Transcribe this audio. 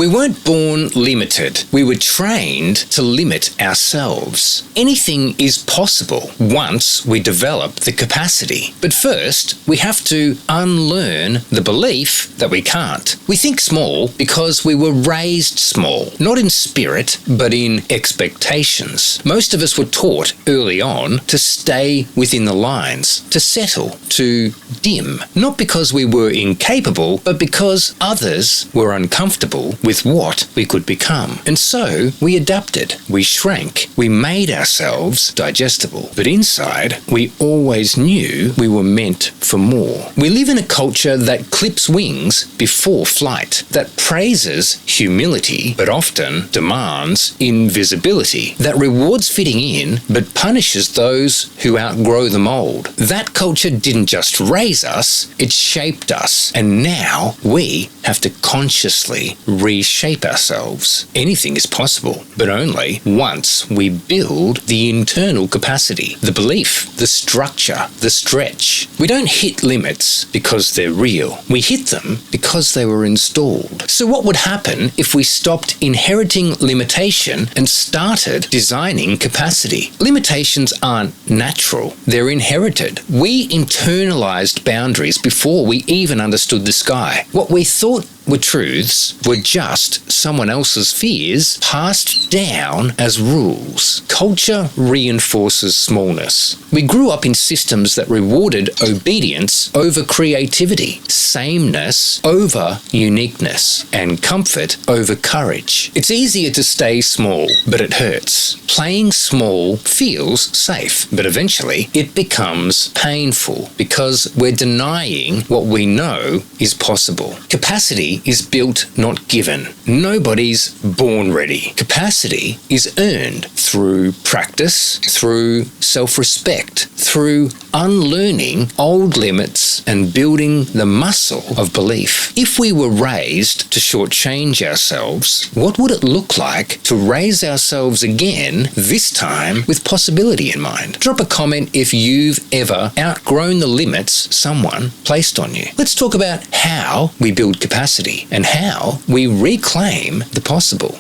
We weren't born limited. We were trained to limit ourselves. Anything is possible once we develop the capacity. But first, we have to unlearn the belief that we can't. We think small because we were raised small, not in spirit, but in expectations. Most of us were taught early on to stay within the lines, to settle, to dim, not because we were incapable, but because others were uncomfortable with what we could become. And so we adapted, we shrank, we made ourselves digestible. But inside, we always knew we were meant for more. We live in a culture that clips wings before flight, that praises humility, but often demands invisibility, that rewards fitting in, but punishes those who outgrow the mold. That culture didn't just raise us, it shaped us. And now we have to consciously reshape ourselves. Anything is possible, but only once we build the internal capacity, the belief, the structure, the stretch. We don't hit limits because they're real. We hit them because they were installed. So what would happen if we stopped inheriting limitation and started designing capacity? Limitations aren't natural. They're inherited. We internalized boundaries before we even understood the sky. What we thought were truths were just someone else's fears passed down as rules. Culture reinforces smallness. We grew up in systems that rewarded obedience over creativity, sameness over uniqueness, and comfort over courage. It's easier to stay small, but it hurts. Playing small feels safe, but eventually it becomes painful because we're denying what we know is possible. Capacity is built, not given. Nobody's born ready. Capacity is earned through practice, through self-respect, through unlearning old limits and building the muscle of belief. If we were raised to shortchange ourselves, what would it look like to raise ourselves again, this time with possibility in mind? Drop a comment if you've ever outgrown the limits someone placed on you. Let's talk about how we build capacity and how we reclaim the possible.